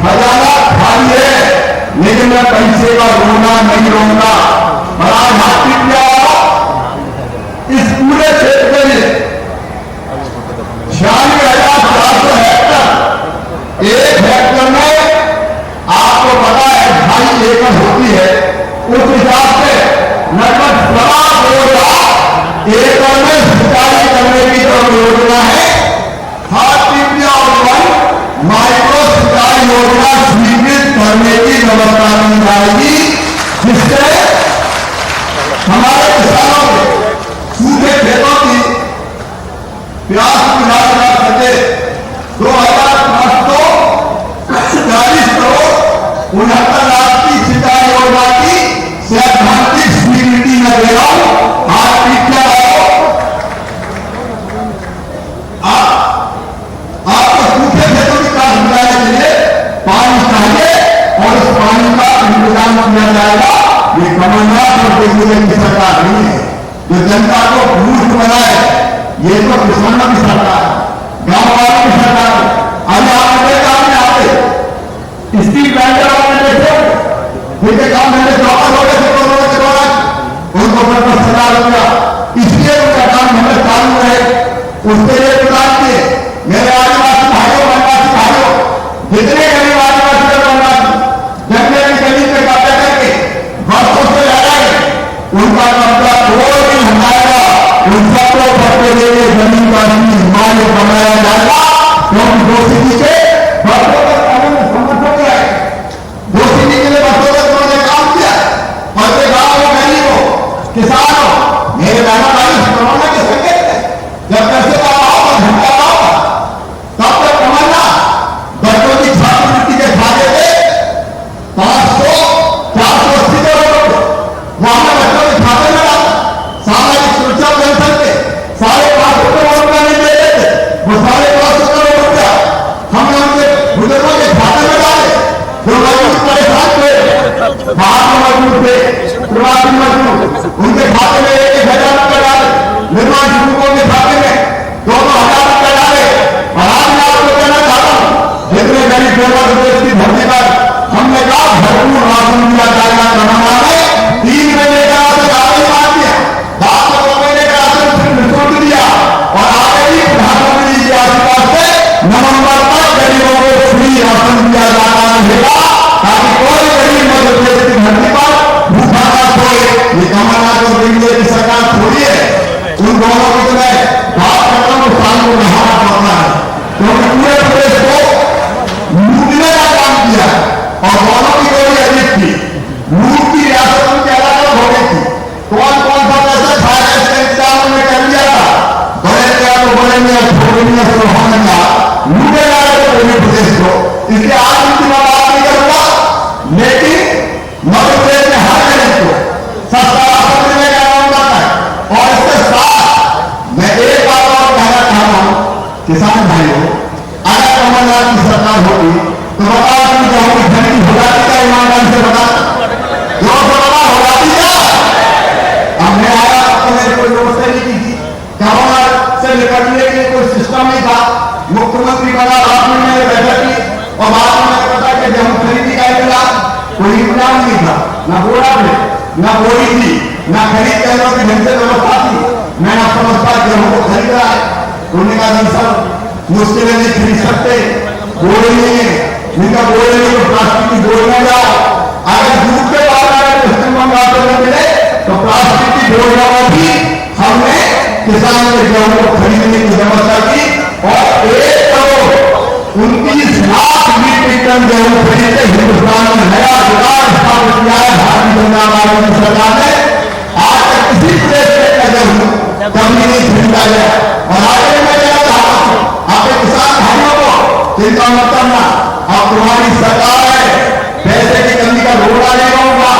खजाना खाली है, लेकिन मैं पैसे का रोना नहीं रोऊंगा। और आज हाथ इंडिया इस पूरे क्षेत्र में 96,400 हेक्टर, एक हेक्टर में आपको पता है 2.5 एकड़ होती है, उस हिसाब से लगभग 2 लाख एकड़ में सिंचाई करने की जो योजना है, हाथ इंडिया और माइक्रो सिंचाई योजना स्वीकृत करने की व्यवस्था की जाएगी, जिससे हमारे किसानों के सूखे खेतों की प्यास बुझा जा सके। 2,540 करोड़ 69 लाख की सिंचाई योजना की सैद्धांतिक स्वीकृति में दे रहा हूं। आज आपको सूखे खेतों की प्यास बुझाने के लिए पानी चाहिए और उस पानी का इंतजाम किया जाएगा। ये कमलनाथ और केजरीवाल की सरकार नहीं है जो जनता को मूर्ख बनाए, ये तो किसानों की सरकार है, गांव वालों की सरकार है। आज आप मेरे काम में आते स्टील वेंडर वाले देखो, जिनके काम धंधे चौपट हो गए थे कोरोना के दौरान, उनको 10,000 रुपया इसलिए उनका काम धंधे चालू रहे, उसके लिए प्रदान किए। मेरे आदिवासी भाइयों वनवासी भाइयों, जितने गरीब आदिवासी और वनवासी जंगल की जमीन पे कब्जा करके वर्षों से रह रहे, उनका कब्जा कोई नहीं हटाएगा। उन सबको पट्टे देके जमीन का मालिक बनाया जाएगा, क्योंकि दोषी जी के वर्षों तक कानून में समर्थन किया है, दोषी जी के लिए वर्षों तक उन्होंने काम किया है। और ये गाँव में गरीबों किसानों, मेरे बहनों भाई कोरोना के संकेत है, जब पैसे का भाव और घंटा भाव तब तक कमाना बच्चों की छात्रवृत्ति के खाते थे 500-480 करोड़ रुपए, वो हमने बच्चों के खाते में डाला। सामाजिक सुरक्षा पेंशन के 550 करोड़ रुपया नहीं दे रहे थे, वो 550 करोड़ रुपया हमने उनके बुजुर्गों के खाते में डाले, जो मजदूर परेशान थे, बाहर मजदूर थे, प्रवासी मजदूर, उनके खाते में 1,000 रुपये डाले, निर्माण श्रमिकों के खाते में 2,000 रुपये डाले। और आज मैं आपको कहना चाहता हूं, जितने गरीब लेबर देश की धरती पर हमने कहा भरपूर राशन दिया जाएगा। तेलंगाना में 3 महीने का राशन आगे बांट दिया, 2 महीने का राशन सिर्फ निःशुल्क दिया, और आगे भी प्रधानमंत्री जी के आशीर्वाद से नवंबर तक गरीबों को फ्री राशन दिया जाना रहेगा, ताकि कोई गरीब मध्य प्रदेश की धरती पर भूखा न सोए। ये कमलनाथ और केजरीवाल की सरकार थोड़ी है, उन दोनों की तरह बात करता हूं, साल को नहाना पड़ना है, क्योंकि पूरे प्रदेश को लूटने का काम किया और दोनों की कोई अजीत थी। लूट की रियासतों की अलग अलग हो गई थी, कौन कौन सा पैसा खाया इसका इंतजाम उन्होंने कर लिया था। बड़े क्या तो बोलेंगे, छोड़ेंगे, सुहानेंगे, लूटेगा तो पूरे प्रदेश को। इसलिए आज उनकी मैं बात नहीं करूंगा, लेकिन मध्य प्रदेश में हर गरीब को सस्ता राशन देने का काम करता है। और इसके साथ मैं एक बात और कहना चाहता हूं, किसान भाइयों, अगर कमलनाथ की सरकार होगी तो बताओ कि गेहूं की खरीदी हो जाती क्या? ईमानदारी से बता, जो सरकार हो जाती क्या? अब मैं आया तो मेरी कोई व्यवस्था नहीं की थी, कोरोना से निपटने के लिए कोई सिस्टम नहीं था। मुख्यमंत्री बना, रात में मैंने बैठक की और बाद में मैंने पता कि गेहूं खरीदी का इंतजाम कोई इंतजाम नहीं था, न बोरा थे, न बोरी थी, न खरीद केंद्रों की ढंग से व्यवस्था थी। मैं समझता गेहूं को खरीदा उन्होंने कहा नहीं सर मुश्किलें नहीं खरीद सकते, बोले नहीं है, इनका बोले नहीं तो प्लास्टिक की बोल में जाओ, अगर दूध के बाद अगर कुछ मंगाते न मिले तो प्लास्टिक की बोल भी हमने किसान के गेहूं को खरीदने की व्यवस्था की और 1,29,00,000 मीट्रिक टन गेहूं खरीदे हिंदुस्तान में नया रिकॉर्ड स्थापित किया है भारतीय जनता पार्टी की सरकार ने। आज तक किसी प्रदेश में गेहूं कमी नहीं खरीदा गया और आगे मैं कहना चाहता हूं आपके किसान भाइयों को चिंता मत करना, अब तुम्हारी सरकार है, पैसे की कमी का रोड़ा नहीं होगा,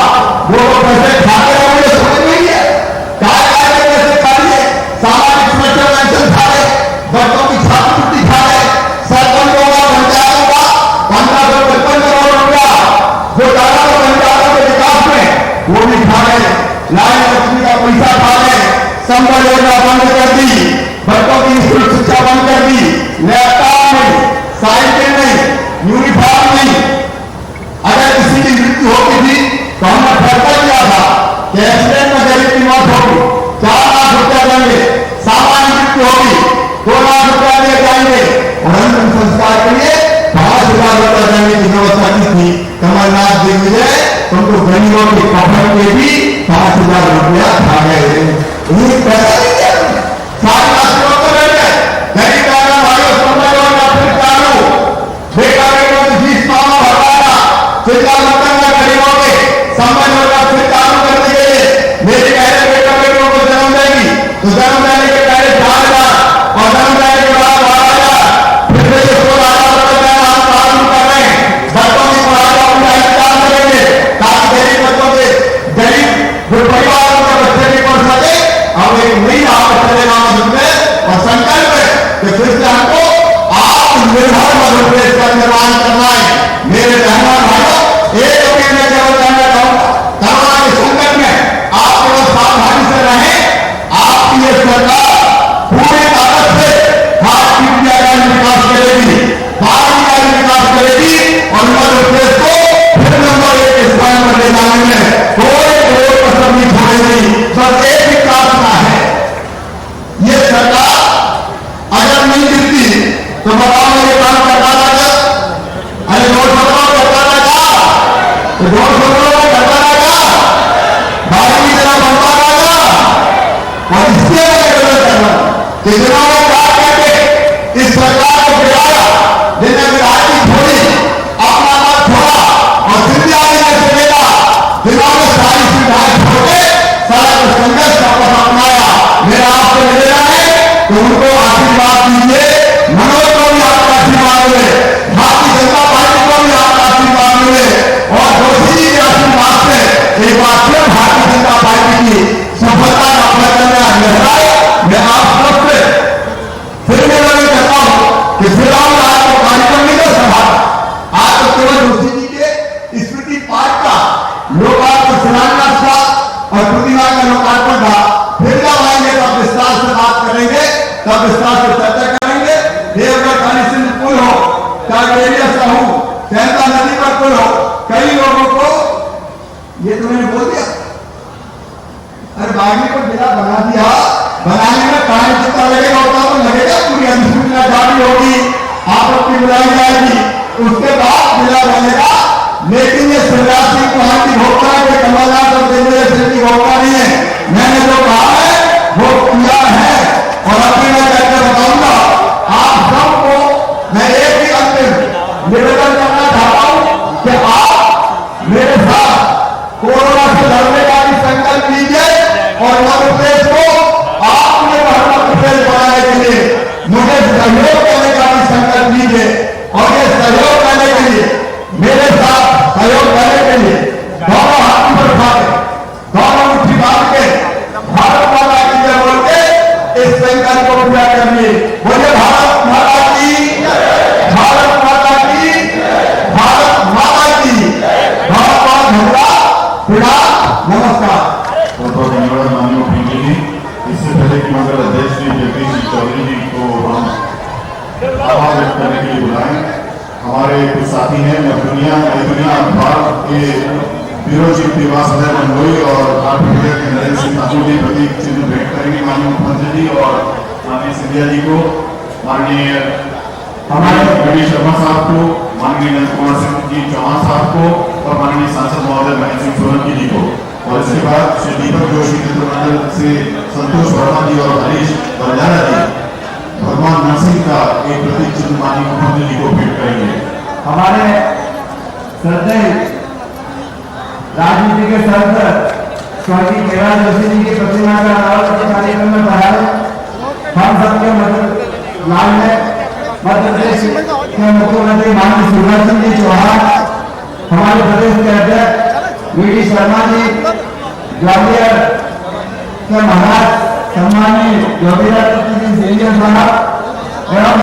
वो पैसे खाते रहेंगे समझ नहीं है क्या पैसे खा लिए, सामाजिक सुरक्षा पेंशन खा रहे, बच्चों की छात्रवृत्ति खा रहे, सरपंचों का पंचायतों का 1555 करोड़ रुपया जो डाला तो पंचायतों के विकास में वो भी खा रहे, लाइन लक्ष्मी का पैसा खा रहे, संबल योजना बंद कर दी, बच्चों की निःशुल्क शिक्षा बंद कर दी, लैपटॉप नहीं, साइकिल नहीं, यूनिफॉर्म नहीं। अगर किसी की मृत्यु होती थी तो हमने फैसला किया था कि एक्सीडेंट में गरीब की मौत होगी 4 लाख रुपया देंगे, सामान्य मृत्यु होगी 2 लाख रुपया दिए जाएंगे और अंतिम संस्कार के लिए 5,000 रुपया देने की व्यवस्था की थी। कमलनाथ दिग्विजय तुमको गरीबों के कफन के भी 5,000 रुपया खा गए, ये पैसा नहीं दिया, 7 लाख रुपये रह गए। गरीब भाइयों समझ फिर चालू बेटा बेटों की फीस मामा हटाना, चिंता मत करना, गरीबों के समझ होगा फिर चालू कर दी गई। मेरे पहले बेटा बेटों को जन्म देगी तो जन्म देने के पहले 4,000 और जन्म देने के बाद 12,000 फिर से 16,000 रुपये हम चालू कर रहे हैं। बच्चों की पढ़ाई का पूरा इंतजाम करेंगे ताकि गरीब बच्चों के गरीब जो परिवारों के बच्चे भी पढ़ सके। अब एक नई राह चलेगा मध्य प्रदेश और संकल्प है कि फिर से हमको आत्मनिर्भर मध्य प्रदेश का निर्माण करना है। मेरे मेहमान भाइयों एक अपील में केवल कहना चाहूंगा, कोरोना के संकट में आप केवल सावधानी से रहें। आपकी ये सरकार पूरी ताकत से हाथ इंडिया का विकास करेगी, भारत का विकास करेगी और मध्य प्रदेश को फिर नंबर 1 के स्थान पर ले जाने में कोई कसर नहीं छोड़ेगी। बस एक ही प्रार्थना है, ये सरकार अगर नहीं गिरती तो बताओ ये काम करता था, अरे रोड सभा करता था, रोड सभा करता था, भारत की तरह बनता था और इसके करना कितना करके इस सरकार को गिराया, जिन्हें विराटी छोड़ी, अपना मत छोड़ा और जिंदगी में से लेगा, जिन्होंने सारी सुविधाएं छोड़ के सारा संघर्ष का पथ अपनाया। मेरा आपसे निवेदन है कि उनको आशीर्वाद दीजिए, मनोज को भी आपका आशीर्वाद मिले, भारतीय जनता पार्टी को भी आपका आशीर्वाद मिले और जोशी जी के आशीर्वाद से एक बार फिर भारतीय जनता पार्टी की सफलता का प्रकरण लहराए। मैं आप सबसे फिर निवेदन करता हूं कि फिलहाल आज को कार्यक्रम नहीं कर सका, आज तो केवल जोशी जी के स्मृति पार्क का लोकार्पण शिलान्यास का और प्रतिमा का लोकार्पण था। फिर जब आएंगे तब विस्तार से बात करेंगे, तब विस्तार से चर्चा करेंगे। देवगढ़ काली सिंध पुल हो, कागेरिया का हो, सहता नदी पर पुल हो, कई लोगों को ये तो मैंने बोल दिया, अरे बागी को जिला बना दिया, बनाने में टाइम कितना लगेगा होता तो लगेगा, पूरी अधिसूचना जारी होगी, आपत्ति बुलाई जाएगी, उसके बाद जिला बनेगा। लेकिन ये शिवराज सिंह चौहान की घोषणा के कमलनाथ और दिग्विजय सिंह की घोषणा नहीं है। मैंने जो कहा है वो किया है और अभी मैं कहकर बताऊंगा आप सबको। मैं एक ही अंतिम निवेदन करना चाहता हूं कि आप मेरे साथ कोरोना से लड़ने का भी संकल्प लीजिए और मध्य प्रदेश को आत्मनिर्भर मध्य प्रदेश बनाने के लिए मुझे सहयोग करने का भी संकल्प लीजिए और ये सहयोग करने के लिए मेरे साथ सहयोग करने के लिए दोनों हाथों पर उठा के, दोनों मुट्ठी बांध के, भारत माता की जय बोल के इस संकल्प को पूरा करिए। बोलिए भारत माता की, भारत माता की, भारत माता की। बहुत बहुत धन्यवाद, प्रणाम, नमस्कार। बहुत बहुत धन्यवाद माननीय मुख्यमंत्री जी। इससे पहले कि मंडल अध्यक्ष श्री जगदीश सिंह चौधरी जी को हम आभार व्यक्त करने के लिए बुलाएं, हमारे कुछ साथी हैं दुनिया अखबार के ब्यूरो चीफ निवास मनोई और आर्ट के नरेंद्र सिंह ठाकुर जी प्रतीक चिन्ह भेंट करेंगे माननीय मुख्यमंत्री जी और माननीय सिंधिया जी को, माननीय हमारे वी शर्मा साहब को, माननीय नंद कुमार सिंह जी चौहान साहब को और माननीय सांसद महोदय महेंद्र सिंह सोलंकी जी को। और इसके बाद श्री दीपक जोशी नेतृमंडल से संतोष वर्मा जी और हरीश बंजारा जी भगवान नरसिंह का एक प्रतीक चिन्ह माननीय मुख्यमंत्री जी को भेंट करेंगे। हमारे श्रद्धेय राजनीति के संसद स्वर्गीय केवल जोशी जी की प्रतिमा का अनावरण कार्यक्रम में पधारे हम सबके लाल में मध्य प्रदेश के मुख्यमंत्री माननीय शिवराज सिंह जी चौहान, हमारे प्रदेश के अध्यक्ष वी शर्मा जी, ग्वालियर के महाराज सम्माननीय योगीराज सिंह साहब एवं